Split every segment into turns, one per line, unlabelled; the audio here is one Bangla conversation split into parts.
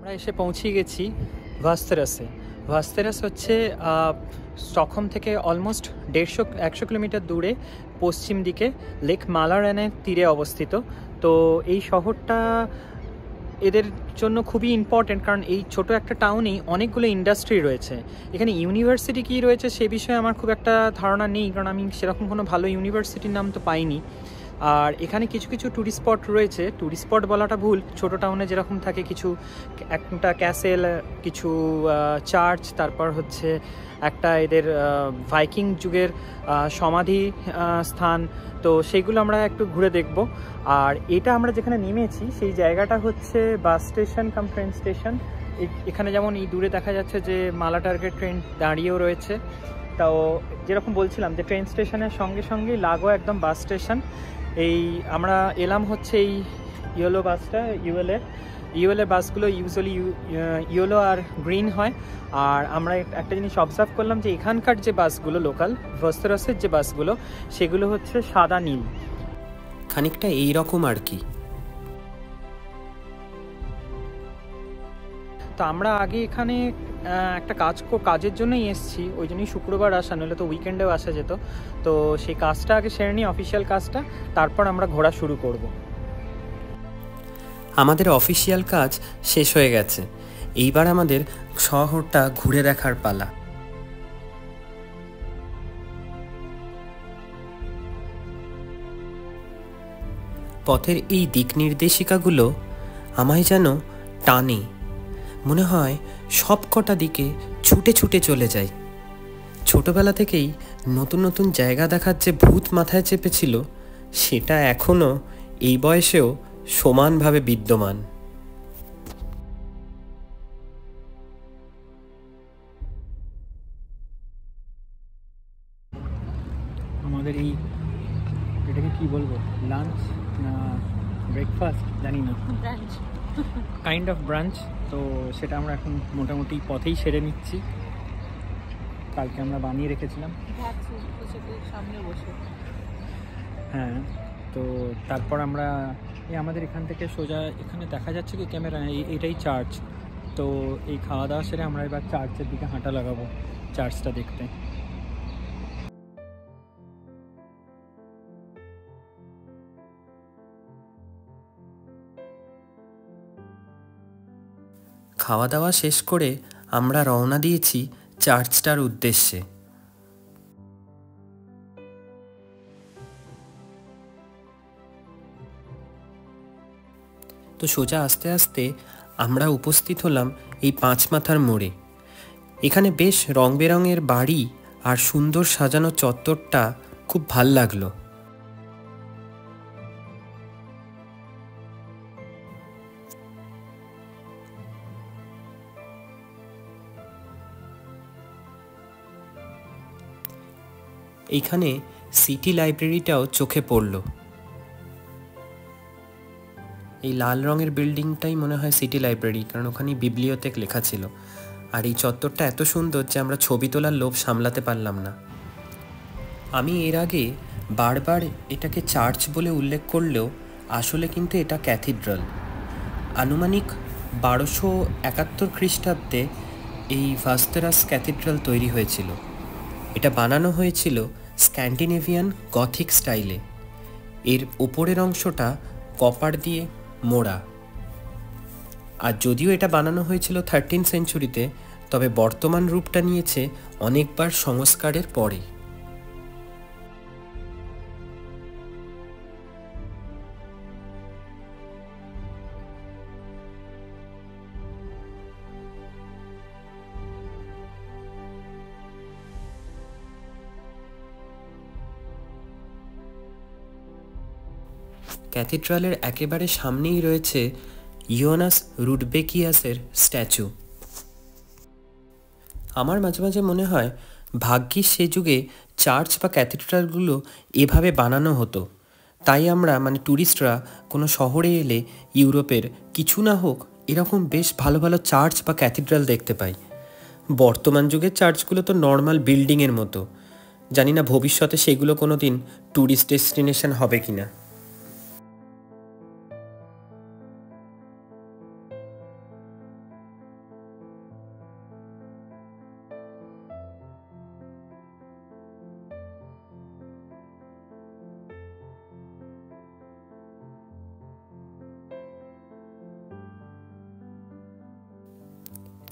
আমরা এসে পৌঁছে গেছি ভাস্তেরাসে। ভাস্তেরাস হচ্ছে স্টকহোম থেকে অলমোস্ট 150 কিলোমিটার দূরে পশ্চিম দিকে লেক মালারেনের তীরে অবস্থিত। তো এই শহরটা এদের জন্য খুবই ইম্পর্টেন্ট, কারণ এই ছোট একটা টাউনেই অনেকগুলো ইন্ডাস্ট্রি রয়েছে। এখানে ইউনিভার্সিটি কী রয়েছে সে বিষয়ে আমার খুব একটা ধারণা নেই, কারণ আমি সেরকম কোনো ভালো ইউনিভার্সিটির নাম তো পাইনি। আর এখানে কিছু কিছু ট্যুরিস্ট স্পট রয়েছে। ট্যুরিস্ট স্পট বলাটা ভুল, ছোটো টাউনে যেরকম থাকে কিছু, একটা ক্যাসেল, কিছু চার্চ, তারপর হচ্ছে একটা এদের ভাইকিং যুগের সমাধি স্থান, তো সেইগুলো আমরা একটু ঘুরে দেখব। আর এটা আমরা যেখানে নেমেছি সেই জায়গাটা হচ্ছে বাস স্টেশন কাম ট্রেন স্টেশন। এখানে যেমন এই দূরে দেখা যাচ্ছে যে মালাটার্গের ট্রেন দাঁড়িয়েও রয়েছে। তাও যেরকম বলছিলাম যে ট্রেন স্টেশনের সঙ্গে সঙ্গেই লাগো একদম বাস স্টেশন। এই আমরা এলাম হচ্ছে এই ইয়েলো বাসটা, ইউএলের বাসগুলো ইউজুয়ালি ইয়েলো আর গ্রিন হয়। আর আমরা একটা জিনিস অবজার্ভ করলাম যে এখানকার যে বাসগুলো লোকাল ভাস্তেরাসের যে বাসগুলো সেগুলো হচ্ছে সাদা নীল,
খানিকটা এইরকম আর কি।
তো আমরা আগে এখানে একটা কাজের জন্যই এসেছি, ওই জন্যই শুক্রবার আসা, নইলে তো উইকেন্ডেও আসা যেত। তো সেই কাজটা আগে সেরে নিই, অফিসিয়াল কাজটা, তারপর আমরা ঘোরা শুরু করব।
আমাদের অফিসিয়াল কাজ শেষ হয়ে গেছে, এইবার আমাদের শহরটা ঘুরে দেখার পালা। পথের এই দিক নির্দেশিকাগুলো আমায় যেন টানে, মনে হয় সব কটা দিকে ছুটে ছুটে চলে যায়। ছোটবেলা থেকেই নতুন নতুন জায়গা দেখার যে ভূত মাথায় চেপেছিল সেটা এখনও এই বয়সেও সমানভাবে বিদ্যমান।
আমাদের এটাকে কি বলবো, লাঞ্চ না ব্রেকফাস্ট জানি না, কাইন্ড অফ ব্রাঞ্চ। তো সেটা আমরা এখন মোটামুটি পথেই সেরে নিচ্ছি। কালকে আমরা বানিয়ে রেখেছিলাম, সামনে বসে। হ্যাঁ, তো তারপর আমরা আমাদের এখান থেকে সোজা, এখানে দেখা যাচ্ছে কি ক্যামেরা, এটাই চার্চ। তো এই খাওয়া দাওয়া সেরে আমরা এবার চার্চের দিকে হাঁটা লাগাবো, চার্চটা দেখতে।
খাওয়া দাওয়া শেষ করে আমরা রওনা দিয়েছি চার্চটার উদ্দেশ্যে। তো সোজা আস্তে আস্তে আমরা উপস্থিত হলাম এই পাঁচ মাথার মোড়ে। এখানে বেশ রং বেরঙের বাড়ি আর সুন্দর সাজানো চত্বরটা খুব ভাল লাগলো। এইখানে সিটি লাইব্রেরিটাও চোখে পড়ল। এই লাল রঙের বিল্ডিংটাই মনে হয় সিটি লাইব্রেরি, কারণ ওখানে বিবলিওথেক লেখা ছিল। আর এই চত্বরটা এত সুন্দর যে আমরা ছবি তোলার লোভ সামলাতে পারলাম না। আমি এর আগে বারবার এটাকে চার্চ বলে উল্লেখ করলেও আসলে কিন্তু এটা ক্যাথিড্রাল। আনুমানিক 1271 খ্রিস্টাব্দে এই ভাস্তেরাস ক্যাথিড্রাল তৈরি হয়েছিল। এটা বানানো হয়েছিল স্ক্যান্ডিনেভিয়ান গথিক স্টাইলে। এর উপরের অংশটা কপার দিয়ে মোড়া। আর যদিও এটা বানানো হয়েছিল 13 সেঞ্চুরিতে, তবে বর্তমান রূপটা নিয়েছে অনেকবার সংস্কারের পরে। ক্যাথিড্রালের একেবারে সামনেই রয়েছে ইয়োনাস রুডবেকিয়াসের স্ট্যাচু। আমার মাঝে মাঝে মনে হয় ভাগ্যিস সে যুগে চার্চ বা ক্যাথিড্রালগুলো এভাবে বানানো হতো, তাই আমরা ট্যুরিস্টরা কোনো শহরে এলে ইউরোপের কিছু না হোক এরকম বেশ ভালো ভালো চার্চ বা ক্যাথিড্রাল দেখতে পাই। বর্তমান যুগের চার্চগুলো তো নর্মাল বিল্ডিংয়ের মতো। জানি না ভবিষ্যতে সেগুলো কোনো দিন ট্যুরিস্ট ডেস্টিনেশন হবে কিনা।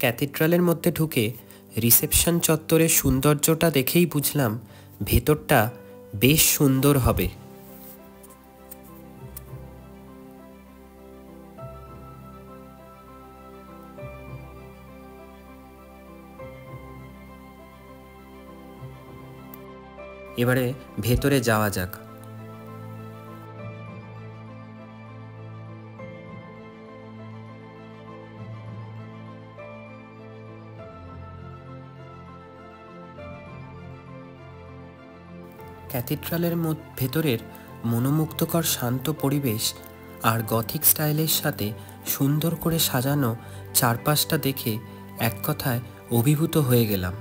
ক্যাথিড্রালের মধ্যে ঢুকে রিসেপশন চত্বরের সৌন্দর্যটা দেখেই বুঝলাম ভেতরটা বেশ সুন্দর হবে। এবারে ভেতরে যাওয়া যাক। ক্যাথিড্রালের ভেতরের মনোমুগ্ধকর শান্ত পরিবেশ আর গথিক স্টাইলের সাথে সুন্দর করে সাজানো চারপাশটা দেখে এক কথায় অভিভূত হয়ে গেলাম।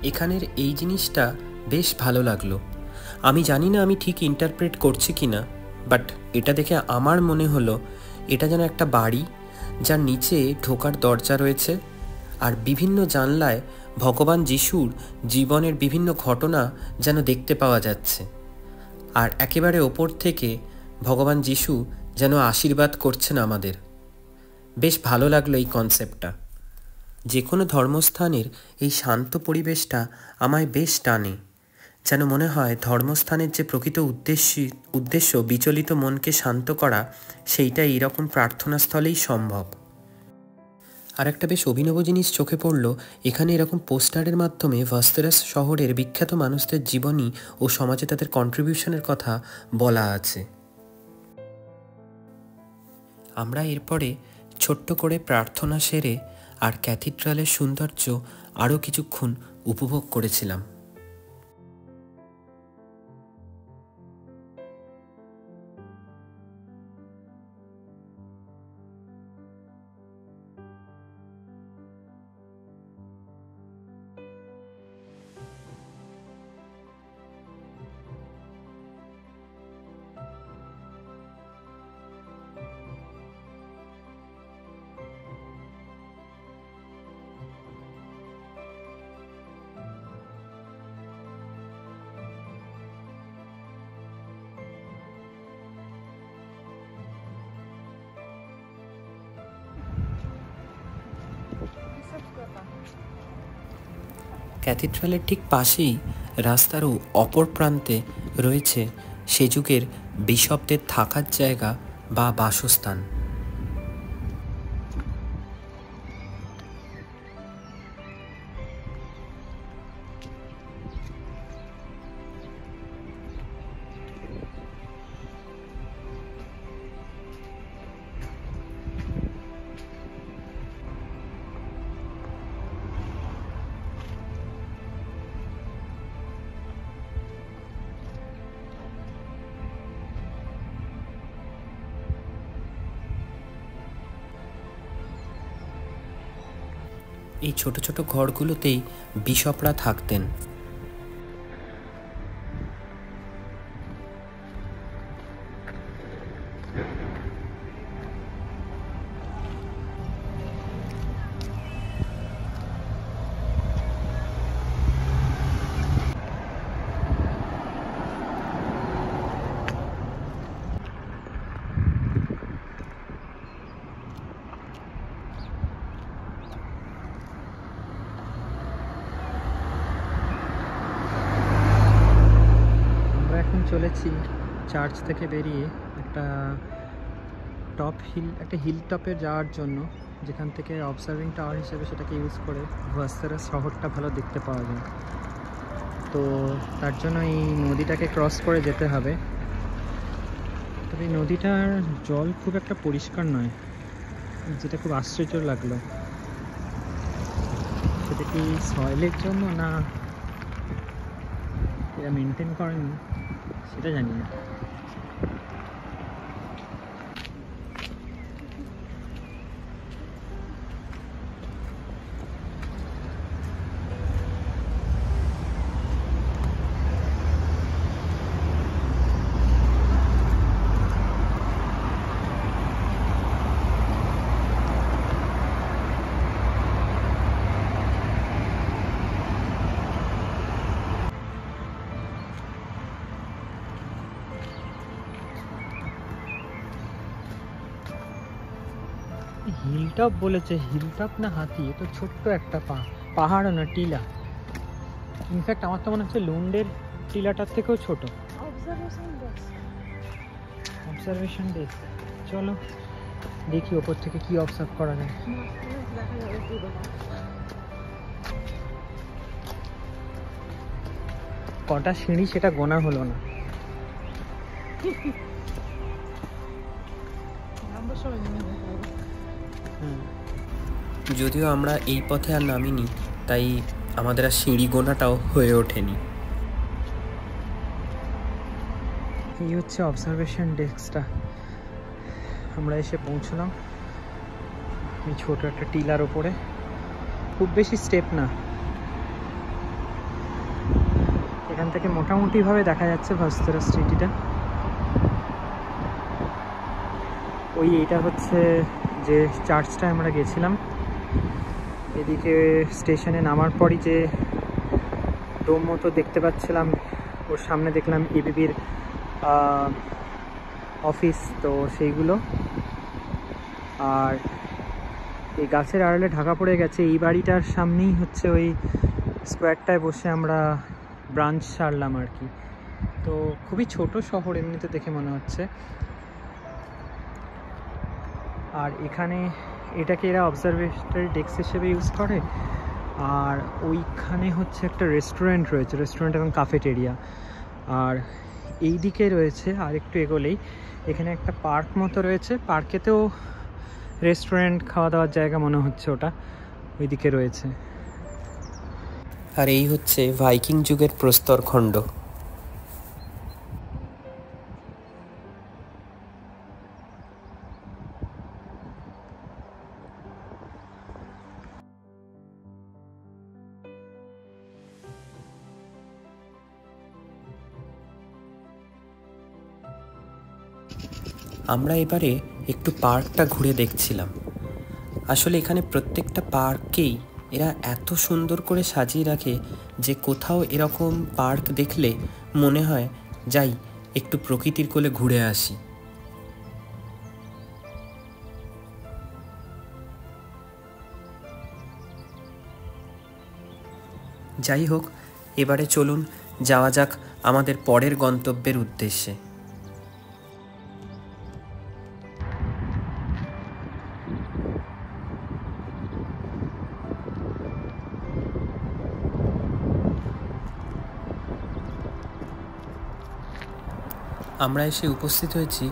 এখানের এই জিনিসটা বেশ ভালো লাগলো। আমি জানি না আমি ঠিক ইন্টারপ্রেট করছি কি না, বাট এটা দেখে আমার মনে হলো এটা যেন একটা বাড়ি যার নিচে ঢোকার দরজা রয়েছে আর বিভিন্ন জানলায় ভগবান যিশুর জীবনের বিভিন্ন ঘটনা যেন দেখতে পাওয়া যাচ্ছে, আর একেবারে ওপর থেকে ভগবান যিশু যেন আশীর্বাদ করছেন আমাদের। বেশ ভালো লাগলো এই কনসেপ্টটা। যে কোনো ধর্মস্থানের এই শান্ত পরিবেশটা আমায় বেশ টানে, যেন মনে হয় ধর্মস্থানের যে প্রকৃত উদ্দেশ্য বিচলিত মনকে শান্ত করা, সেইটা এইরকম প্রার্থনাস্থলেই সম্ভব। আর একটা বেশ অভিনব জিনিস চোখে পড়ল, এখানে এরকম পোস্টারের মাধ্যমে ভাস্তেরাস শহরের বিখ্যাত মানুষদের জীবনী ও সমাজে তাদের কন্ট্রিবিউশনের কথা বলা আছে। আমরা এরপরে ছোট্ট করে প্রার্থনা সেরে আর ক্যাথিড্রালের সৌন্দর্য আরও কিছুক্ষণ উপভোগ করেছিলাম। ক্যাথিড্রালের ঠিক পাশেই রাস্তার অপর প্রান্তে রয়েছে সে যুগের বিশপদের থাকার জায়গা বা বাসস্থান। এই ছোট ছোট ঘরগুলোতেই বিশপরা থাকতেন।
চলেছি চার্চ থেকে বেরিয়ে একটা হিল টপে যাওয়ার জন্য, যেখান থেকে অবজারভিং টাওয়ার হিসেবে সেটাকে ইউজ করে ভাস্তেরাস শহরটা ভালো দেখতে পাওয়া যায়। তো তার জন্য এই নদীটাকে ক্রস করে যেতে হবে। তবে এই নদীটার জল খুব একটা পরিষ্কার নয়, যেটা খুব আশ্চর্য লাগলো। সেটা কি সয়েলের জন্য না এরা মেনটেন করেনি সেটা জানি না। হিলটপ বলেছে, হিলটপ না হাতি? এ তো ছোট্ট একটা পাহাড়ও না, টিলা। ইনফ্যাক্ট আমার তো মনে হচ্ছে লুন্ডের টিলাটার থেকেও ছোট। অবজারভেশন ডেস্ক, চলো দেখি ওপর থেকে কি অবজার্ভ করা যায়। কটা সিঁড়ি সেটা গোনা হলো না।
যদিও আমরা এই পথে আর নামিনি, তাই আমাদের আর সিঁড়ি গোনাটাও হয়ে ওঠেনি।
এই হচ্ছে অবজারভেশন ডেস্কটা। আমরা এসে পৌঁছলাম এই ছোট একটা টিলার ওপরে। খুব বেশি স্টেপ না, এখান থেকে মোটামুটি ভাবে দেখা যাচ্ছে ভাস্তেরা সিটিটা। ওই এইটা হচ্ছে যে চার্চটায় আমরা গেছিলাম। এদিকে স্টেশনে নামার পরই যে ডোম মতো দেখতে পাচ্ছিলাম, ওর সামনে দেখলাম এবিবির অফিস, তো সেইগুলো। আর এই গাছের আড়ালে ঢাকা পড়ে গেছে এই বাড়িটার সামনেই হচ্ছে ওই স্কোয়ারটায় বসে আমরা ব্রাঞ্চ সারলাম আর কি। তো খুবই ছোট শহর এমনিতে দেখে মনে হচ্ছে। আর এখানে এটাকে এরা অবজারভেটরি ডেস্ক হিসেবে ইউজ করে। আর ওইখানে হচ্ছে একটা রেস্টুরেন্ট রয়েছে, রেস্টুরেন্ট এবং কাফেটেরিয়া। আর এই দিকে রয়েছে আর একটু এগোলেই এখানে একটা পার্ক মতো রয়েছে। পার্কেতেও রেস্টুরেন্ট, খাওয়া দাওয়ার জায়গা মনে হচ্ছে ওটা ওইদিকে রয়েছে।
আর এই হচ্ছে ভাইকিং যুগের প্রস্তরখণ্ড। আমরা এবারে একটু পার্কটা ঘুরে দেখছিলাম। আসলে এখানে প্রত্যেকটা পার্ককেই এরা এত সুন্দর করে সাজিয়ে রাখে যে কোথাও এরকম পার্ক দেখলে মনে হয় যাই একটু প্রকৃতির কোলে ঘুরে আসি। যাই হোক, এবারে চলুন যাওয়া যাক আমাদের পরের গন্তব্যের উদ্দেশ্যে। আমরা এসে উপস্থিত হয়েছি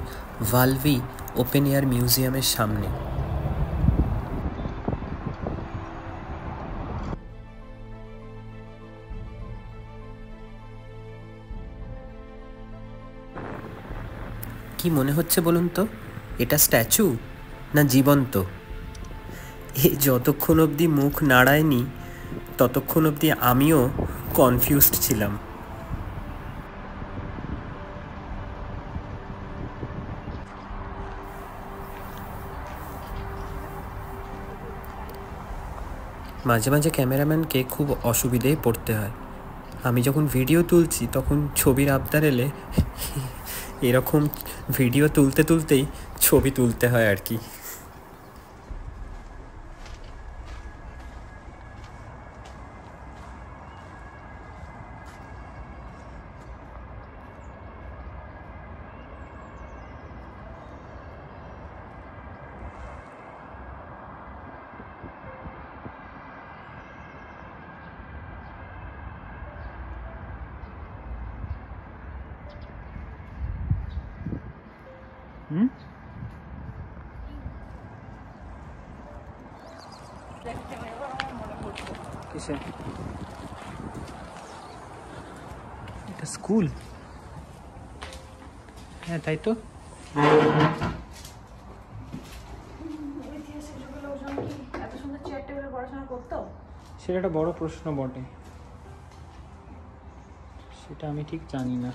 ভালভি ওপেন এয়ার মিউজিয়ামের সামনে। কি মনে হচ্ছে বলুন তো, এটা স্ট্যাচু না জীবন্ত? এ যতক্ষণ অবধি মুখ নাড়ায়নি ততক্ষণ অবধি আমিও কনফিউজড ছিলাম। মাঝে মাঝে ক্যামেরাম্যানকে খুব অসুবিধেয় পড়তে হয়। আমি যখন ভিডিও তুলছি তখন ছবির আবদার এলে এরকম ভিডিও তুলতে তুলতেই ছবি তুলতে হয় আর কি।
কিসে? এটা স্কুল? হ্যাঁ তাই তো। সেটা একটা বড় প্রশ্ন বটে, সেটা আমি ঠিক জানি না।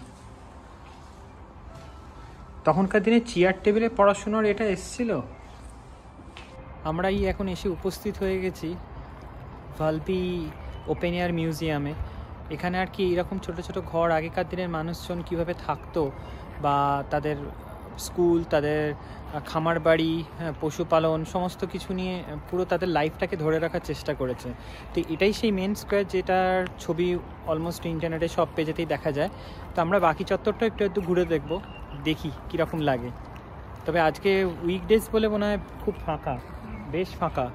তখনকার দিনে চেয়ার টেবিলে পড়াশোনার এটা এসছিল। আমরা এখন এসে উপস্থিত হয়ে গেছি ভালভি ওপেন এয়ার মিউজিয়ামে। এখানে আর কি এরকম ছোট ছোট ঘর আগেকার দিনের মানুষজন কিভাবে থাকতো বা তাদের স্কুল, তাদের খামার বাড়ি, পশুপালন, সমস্ত কিছু নিয়ে পুরো তাদের লাইফটাকে ধরে রাখার চেষ্টা করেছে। তো এটাই সেই মেন স্কোয়ার, যেটার ছবি অলমোস্ট ইন্টারনেটে সব পেজেতেই দেখা যায়। তো আমরা বাকি চত্বরটা একটু ঘুরে দেখব, দেখি কীরকম লাগে। তবে আজকে উইকডেজ বলে মনে হয় খুব ফাঁকা, বেশ ফাঁকা।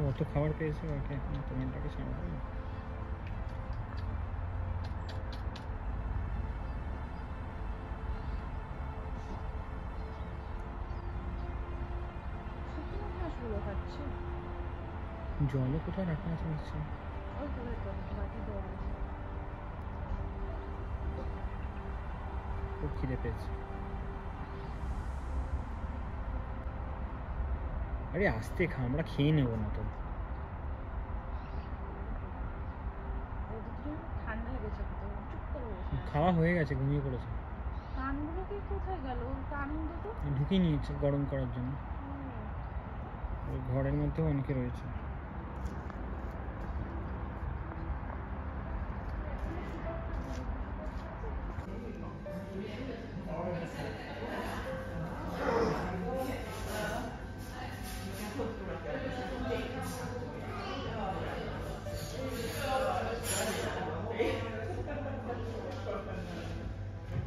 অত খাবার পেয়েছে, ওকে তোমারটাকে সামলাবে না। জলও কোথাও রাখা আছে নিশ্চয়ই। খুব খিদে পেয়েছে। আরে আস্তে খা, আমরা খেয়ে নেবো না তো। খাওয়া হয়ে গেছে, ঘুমিয়ে পড়েছে। ঢুকিয়ে নিয়েছে গরম করার জন্য, ঘরের মধ্যেও অনেকে রয়েছে।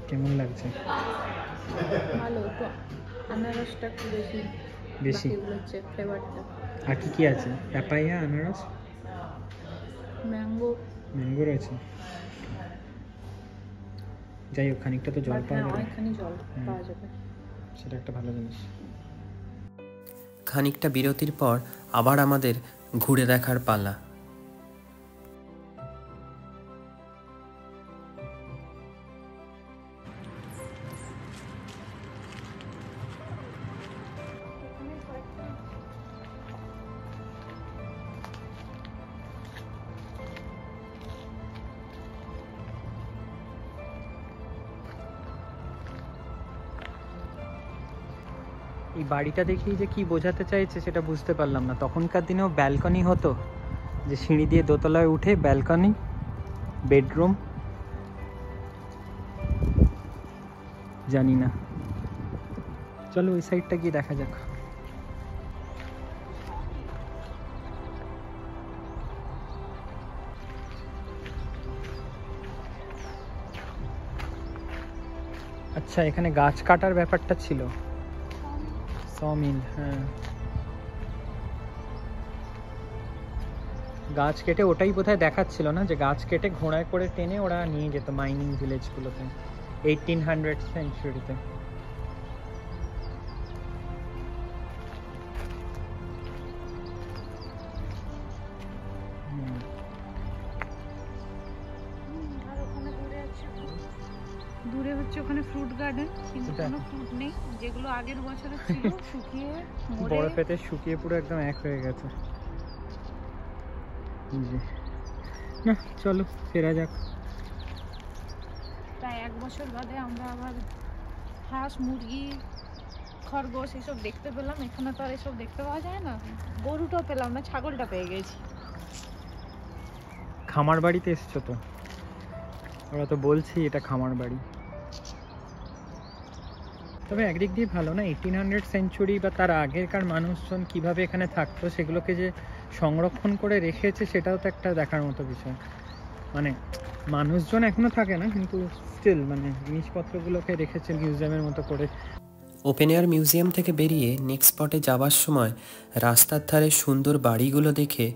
কেমন লাগছে?
ভালো তো, আনারসটা একটু বেশি
বেশি
হচ্ছে ফ্লেভারটা।
আর কি কি আছে? পাপায়া, আনারস,
ম্যাঙ্গো,
ম্যাঙ্গো রয়েছে। যাই হোক, খানিকটা তো জল পাওয়া যাবে,
অনেকখানি জল পাওয়া যাবে,
সেটা একটা ভালো জিনিস।
খানিকটা বিরতির পর আবার আমাদের ঘুরে দেখার পালা।
এই বাড়িটা দেখেই যে কি বোঝাতে চাইছে সেটা বুঝতে পারলাম না। তখনকার দিনেও ব্যালকনি হতো, যে সিঁড়ি দিয়ে দোতলায় উঠে ব্যালকনি, বেডরুম, জানি না। চলো ওই সাইডটা গিয়ে দেখা যাক। আচ্ছা, এখানে গাছ কাটার ব্যাপারটা ছিল, সমিল। হ্যাঁ, গাছ কেটে ওটাই বোধহয় দেখাচ্ছিল না, যে গাছ কেটে ঘোড়ায় করে টেনে ওরা নিয়ে যেত মাইনিং ভিলেজগুলোতে 1800 সেঞ্চুরিতে।
দূরে হচ্ছে ওখানে ফ্রুট গার্ডেন, কিন্তু কোনো ফ্রুট নেই, যেগুলো আগের বছরে ছিল শুকিয়ে মরে,
বরফেতে শুকিয়ে পুরো একদম এক হয়ে গেছে। না, চলো ফেরা যাক।
প্রায় 1 বছর বাদে আমরা আবার হাঁস, মুরগি, খরগোশ এসব দেখতে পেলাম। এখানে তো আর এসব দেখতে পাওয়া যায় না। গরুটাও পেলাম না, ছাগলটা পেয়ে গেছি।
খামার বাড়িতে এসছো তো, ওরা তো বলছি এটা খামার বাড়ি। তবে একদিক দিয়ে ভালো না, 1800 সেঞ্চুরি বা তার আগেরকার মানুষজন কিভাবে এখানে থাকতো সেগুলোকে যে সংরক্ষণ করে রেখেছে, সেটাও তো একটা দেখার মতো বিষয়। মানে মানুষজন এখনো থাকে না, কিন্তু স্টিল মানে জিনিসপত্রগুলোকে রেখেছে মিউজিয়ামের মতো করে।
ওপেন এয়ার মিউজিয়াম থেকে বেরিয়ে নেক্সট স্পটে যাওয়ার সময় রাস্তার ধারে সুন্দর বাড়িগুলো দেখে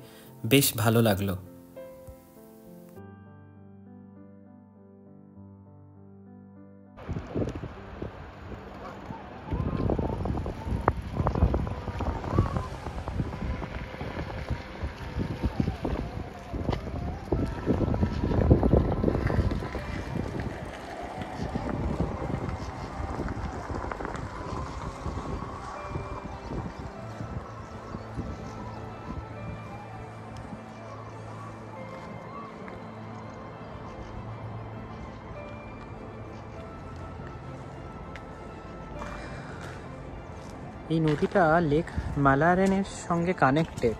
বেশ ভালো লাগলো।
এই নদীটা লেক মালারেনের সঙ্গে কানেক্টেড।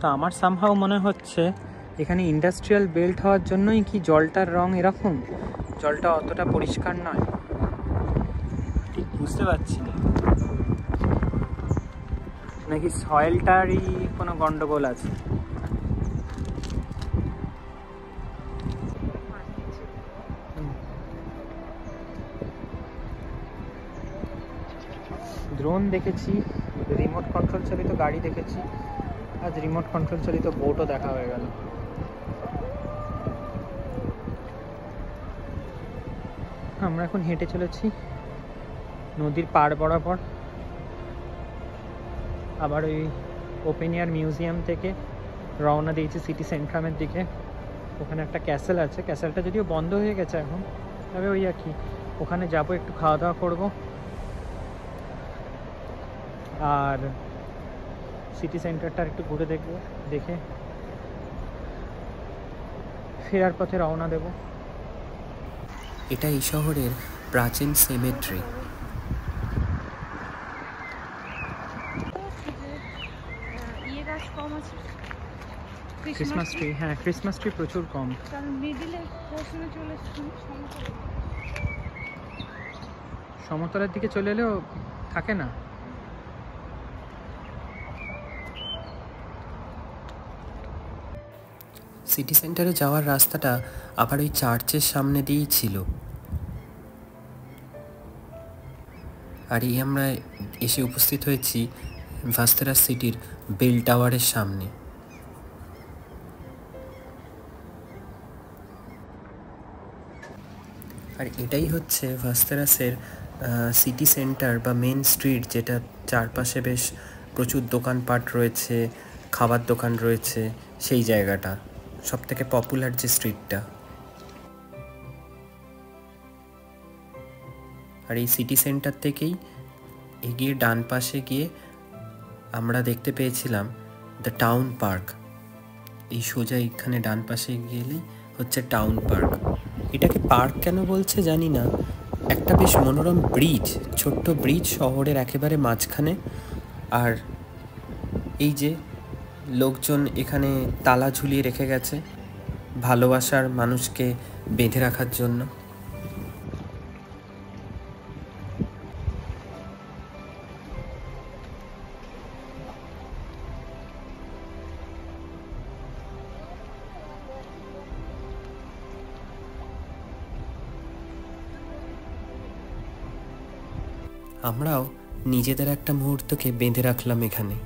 তো আমার সামহাও মনে হচ্ছে এখানে ইন্ডাস্ট্রিয়াল বেল্ট হওয়ার জন্যই কি জলটার রং এরকম, জলটা অতটা পরিষ্কার নয়, ঠিক বুঝতে পারছি না। নাকি সয়েলটারই কোনো গন্ডগোল আছে। ড্রোন দেখেছি, রিমোট কন্ট্রোল চালিত গাড়ি দেখেছি, আজ রিমোট কন্ট্রোল চালিত বোটও দেখা হয়ে গেল। আমরা এখন হেঁটে চলেছি নদীর পাড় বরাবর। আবার ওই ওপেন এয়ার মিউজিয়াম থেকে রওনা দিয়েছি সিটি সেন্ট্রামের দিকে। ওখানে একটা ক্যাসেল আছে, ক্যাসেলটা যদিও বন্ধ হয়ে গেছে এখন, তবে ওই আর কি ওখানে যাবো, একটু খাওয়া দাওয়া করবো, আর সিটি সেন্টারটা একটু ঘুরে দেখবো, দেখে ফেরার পথে রওনা দেব।
এটা এই শহরের প্রাচীন সেমেট্রি।
ক্রিসমাস ট্রি, হ্যাঁ ক্রিসমাস ট্রি প্রচুর কম। সমতলের দিকে চলে এলেও থাকে না।
সিটি সেন্টারে যাওয়ার রাস্তাটা আবার ওই চার্চের সামনে দিয়েই ছিল। আর এই আমরা এসে উপস্থিত হয়েছি ভাস্তেরাস সিটির বেল টাওয়ারের সামনে। আর এটাই হচ্ছে ভাস্তেরাসের সিটি সেন্টার বা মেন স্ট্রিট, যেটা চারপাশে বেশ প্রচুর দোকানপাট রয়েছে, খাবার দোকান রয়েছে, সেই জায়গাটা সব থেকে পপুলার যে স্ট্রিটটা। আর এই সিটি সেন্টার থেকেই এগিয়ে ডান পাশে গিয়ে আমরা দেখতে পেয়েছিলাম দ্য টাউন পার্ক। এই সোজা এখানে ডান পাশে গেলেই হচ্ছে টাউন পার্ক। এটাকে পার্ক কেন বলছে জানি না, একটা বেশ মনোরম ব্রিজ, ছোট্ট ব্রিজ শহরের একেবারে মাঝখানে। আর এই যে লোকজন এখানে তালা ঝুলিয়ে রেখে গেছে ভালোবাসার মানুষকে বেঁধে রাখার জন্য। আমরাও নিজেদের একটা মুহূর্তকে বেঁধে রাখলাম এখানে।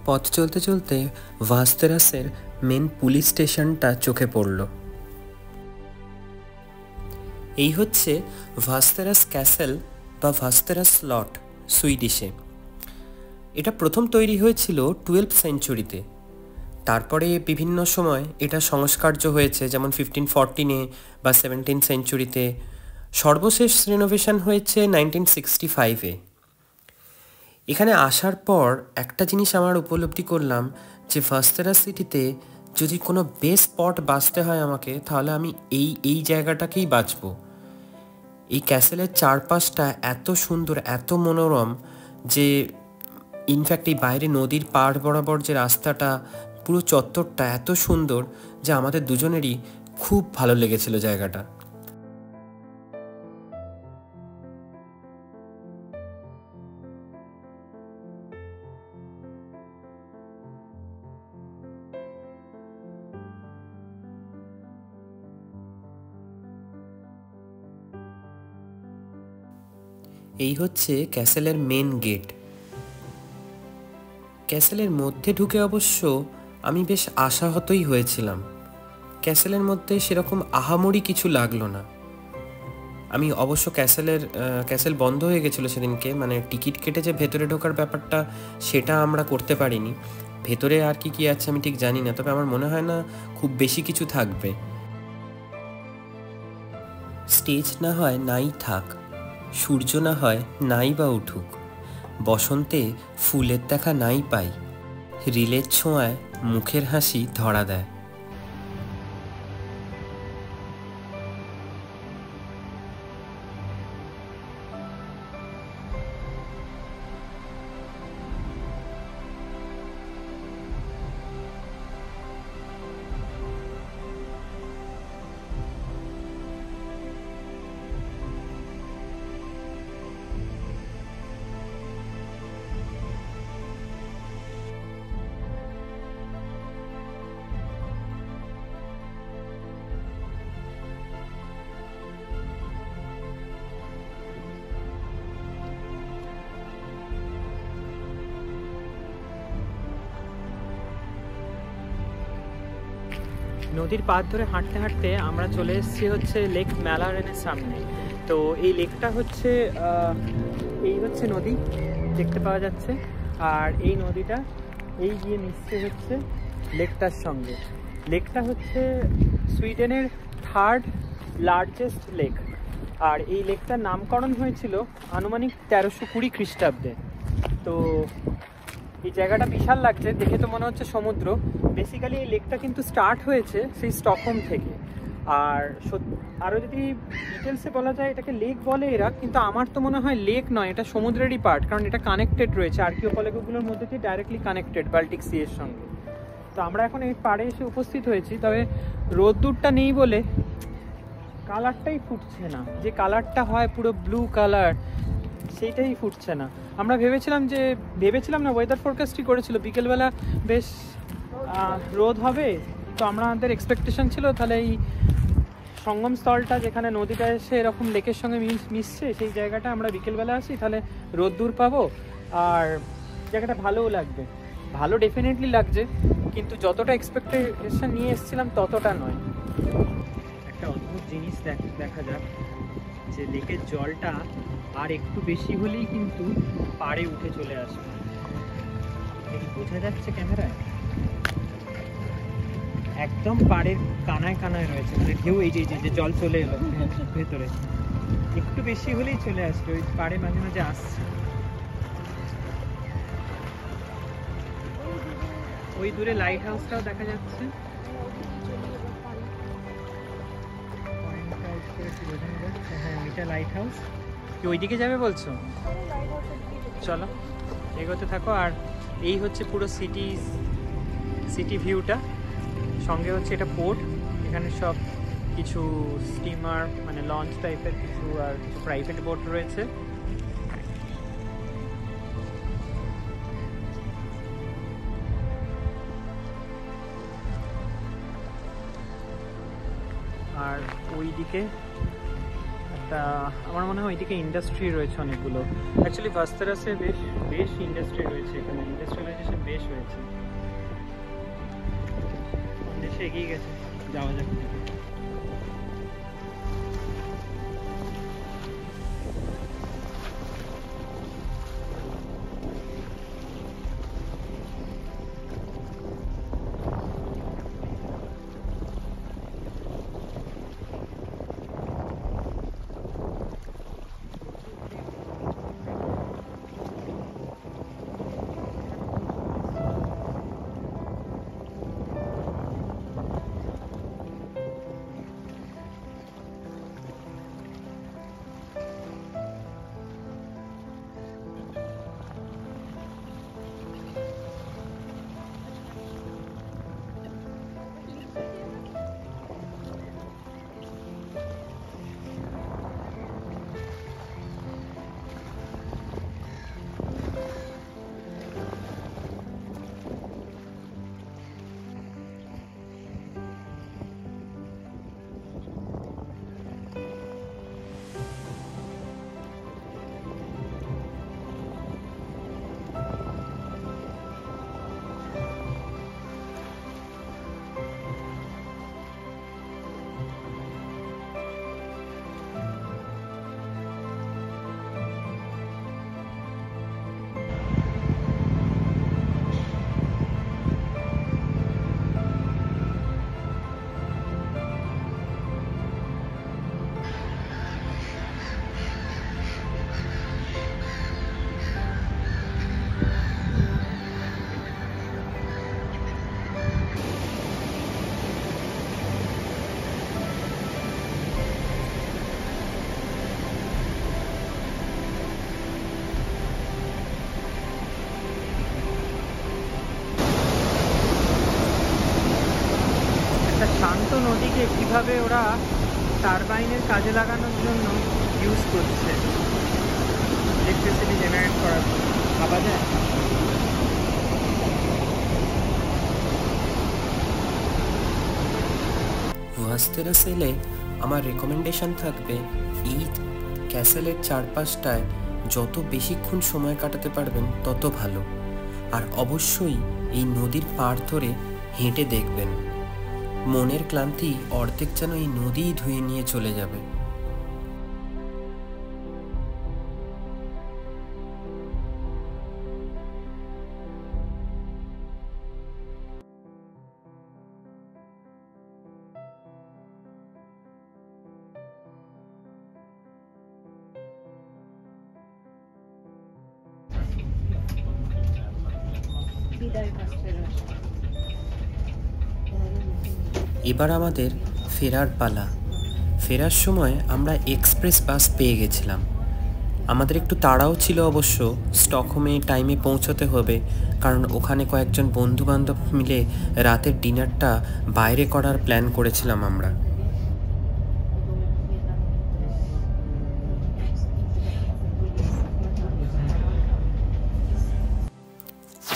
পথ চলতে চলতে ভাস্তেরাসের মেন পুলিশ স্টেশনটা চোখে পড়ল। এই হচ্ছে ভাস্তেরাস ক্যাসেল বা ভাস্তেরাস স্লট সুইডিশে। এটা প্রথম তৈরি হয়েছিল 12th সেঞ্চুরিতে। তারপরে বিভিন্ন সময় এটা সংস্কার্য হয়েছে, যেমন 1514-এ বা 17th সেঞ্চুরিতে। সর্বশেষ রিনোভেশন হয়েছে 1965-এ। এখানে আসার পর একটা জিনিস আমার উপলব্ধি করলাম যে ভাস্তেরাস সিটিতে যদি কোনো বেস্ট স্পট বাছতে হয় আমাকে, তাহলে আমি এই জায়গাটাকেই বাছবো। এই ক্যাসেলের চারপাশটা এত সুন্দর, এত মনোরম যে ইনফ্যাক্ট এই বাইরে নদীর পাড় বরাবর যে রাস্তাটা, পুরো চত্বরটা এত সুন্দর যে আমাদের দুজনেরই খুব ভালো লেগেছিল জায়গাটা। এই হচ্ছে ক্যাসেলের মেন গেট। ক্যাসেলের মধ্যে ঢুকে অবশ্য আমি বেশ আশাহতই হয়েছিলাম। ক্যাসেলের মধ্যে সেরকম আহামরি কিছু লাগলো না। আমি অবশ্য ক্যাসেল বন্ধ হয়ে গেছিলো সেদিনকে, মানে টিকিট কেটে যে ভেতরে ঢোকার ব্যাপারটা সেটা আমরা করতে পারিনি। ভেতরে আর কি আছে আমি ঠিক জানি না, তবে আমার মনে হয় না খুব বেশি কিছু থাকবে। স্টেজ না হয় নাই থাক, সূর্য না হয় নাই বা উঠুক, বসন্তে ফুলের দেখা নাই পাই, রিলের ছোঁয়ায় মুখের হাসি ধরা দেয়।
নদীর পাড় ধরে হাঁটতে হাঁটতে আমরা চলে এসেছি হচ্ছে লেক ম্যালারেনের সামনে। তো এই লেকটা হচ্ছে এই হচ্ছে নদী দেখতে পাওয়া যাচ্ছে, আর এই নদীটা এই গিয়ে মিশছে হচ্ছে লেকটার সঙ্গে। লেকটা হচ্ছে সুইডেনের 3rd লার্জেস্ট লেক, আর এই লেকটার নামকরণ হয়েছিল আনুমানিক 1320 খ্রিস্টাব্দে। তো এই জায়গাটা বিশাল লাগছে দেখে, তো মনে হচ্ছে সমুদ্র। বেসিক্যালি এই লেকটা কিন্তু স্টার্ট হয়েছে সেই স্টকহোম থেকে। আর আরও যদি ডিটেলসে বলা যায়, এটাকে লেক বলে এরা, কিন্তু আমার তো মনে হয় লেক নয়, এটা সমুদ্রেরই পার্ট, কারণ এটা কানেক্টেড রয়েছে আর্কিওপলিগোগুলোর মধ্যে দিয়ে ডাইরেক্টলি কানেক্টেড বাল্টিক সি এর সঙ্গে। তো আমরা এখন এই পাড়ে এসে উপস্থিত হয়েছি, তবে রোদ্দুরটা নেই বলে কালারটাই ফুটছে না। যে কালারটা হয় পুরো ব্লু কালার, সেইটাই ফুটছে না। আমরা ভেবেছিলাম না, ওয়েদার ফোরকাস্টই করেছিল বিকেলবেলা বেশ রোদ হবে, তো আমাদের এক্সপেকটেশন ছিল তাহলে এই সঙ্গম স্থলটা যেখানে নদীটা এসে এরকম লেকের সঙ্গে মিশছে, সেই জায়গাটা আমরা বিকেলবেলা আসি, তাহলে রোদ্দুর পাবো আর জায়গাটা ভালোও লাগবে। ভালো ডেফিনেটলি লাগছে, কিন্তু যতটা এক্সপেকটেশন নিয়ে এসেছিলাম ততটা নয়। একটা অদ্ভুত জিনিস দেখা যাক, যে লেকের জলটা আর একটু বেশি হলেই কিন্তু পাড়ে উঠে চলে আসবে। বোঝা যাচ্ছে ক্যামেরায়, একদম পাড়ের কানায় কানায় রয়েছে, মানে ঢেউ এই যে জল চলে এলো ভেতরে, একটু বেশি হলেই চলে আসবে, ওই পাড়ে মাঝে মাঝে আসছে। ওই দূরে লাইট হাউসটাও দেখা যাচ্ছে, হ্যাঁ ওইটা লাইট হাউস। কি ওইদিকে যাবে বলছো? চলো এগোতে থাকো। আর এই হচ্ছে পুরো সিটি ভিউটা, সঙ্গে হচ্ছে এটা পোর্ট, এখানে সব কিছু স্টিমার মানে লঞ্চ টাইপের কিছু আর কিছু প্রাইভেট বোট রয়েছে। আর ওইদিকে একটা আমার মনে হয় ওইদিকে ইন্ডাস্ট্রি রয়েছে অনেকগুলো। অ্যাকচুয়ালি ভাস্তারাসে বেশ ইন্ডাস্ট্রি রয়েছে, এখানে ইন্ডাস্ট্রিয়ালাইজেশন বেশ হয়েছে। দেশে এগিয়ে গেছে, যাওয়া যাক। শান্ত নদীকে কিভাবে ওরা টারবাইনের কাজে লাগানোর জন্য ইউজ করছে, ইলেকট্রিসিটি জেনারেট করার জন্য। ভাবা যায়?
ভাস্তেরাস এলে আমার রেকমেন্ডেশন থাকবে এই ক্যাসেলের চারপাশটায় যত বেশিক্ষণ সময় কাটাতে পারবেন তত ভালো। আর অবশ্যই এই নদীর পাড় ধরে হেঁটে দেখবেন, মনের ক্লান্তি অর্ধেক যেন এই নদীই ধুয়ে নিয়ে চলে যাবে। এবার আমাদের ফেরার পালা। ফেরার সময় আমরা এক্সপ্রেস বাস পেয়ে গেছিলাম। আমাদের একটু তাড়াও ছিল অবশ্য, স্টকহোমে টাইমে পৌঁছতে হবে, কারণ ওখানে কয়েকজন বন্ধুবান্ধব মিলে রাতের ডিনারটা বাইরে করার প্ল্যান করেছিলাম আমরা।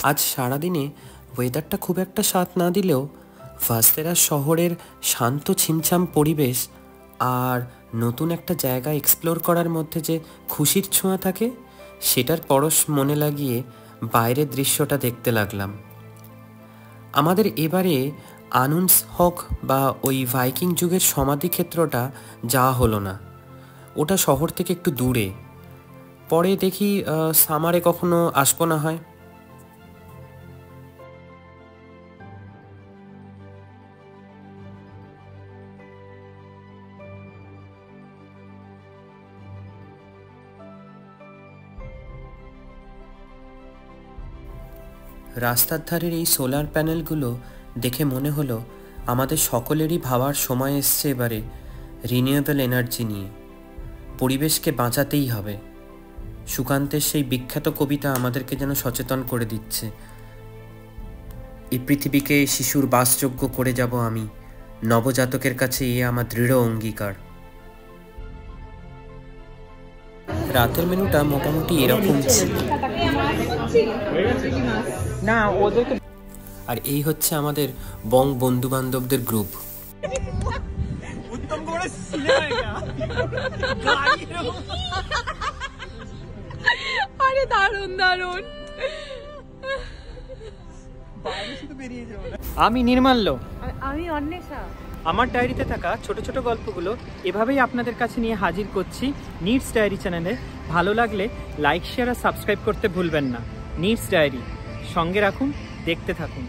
আজ সারাদিনে ওয়েদারটা খুব একটা স্বাদ না দিলেও ভাস্তেরাস শহরের শান্ত ছিমছাম পরিবেশ আর নতুন একটা জায়গা এক্সপ্লোর করার মধ্যে যে খুশির ছোঁয়া থাকে, সেটার পরশ মনে লাগিয়ে বাইরের দৃশ্যটা দেখতে লাগলাম। আমাদের এবারে আনুন্স হক বা ওই ভাইকিং যুগের সমাধিক্ষেত্রটা যাওয়া হলো না, ওটা শহর থেকে একটু দূরে। পরে দেখি সামারে কখনো আসবো না হয়। রাস্তার ধারের এই সোলার প্যানেলগুলো দেখে মনে হলো আমাদের সকলেরই ভাবার সময় এসছে এবারে রিনিউয়েবল এনার্জি নিয়ে। পরিবেশকে বাঁচাতেই হবে। সুকান্তের সেই বিখ্যাত কবিতা আমাদেরকে যেন সচেতন করে দিচ্ছে। এই পৃথিবীকে শিশুর বাসযোগ্য করে যাব আমি, নবজাতকের কাছে এ আমার দৃঢ় অঙ্গীকার। রাতের মেনুটা মোটামুটি এরকম ছিল। আর এই হচ্ছে আমাদের বং বন্ধু বান্ধবদের গ্রুপ।
আরে দারুণ দারুণ।
আমি নির্মাল্য।
আমি অন্বেষা।
আমার ডায়েরিতে থাকা ছোট ছোট গল্পগুলো এভাবেই আপনাদের কাছে নিয়ে হাজির করছি নিডস ডায়েরি চ্যানেলে। ভালো লাগলে লাইক, শেয়ার আর সাবস্ক্রাইব করতে ভুলবেন না। নিডস ডায়েরি সঙ্গে রাখুন, দেখতে থাকুন।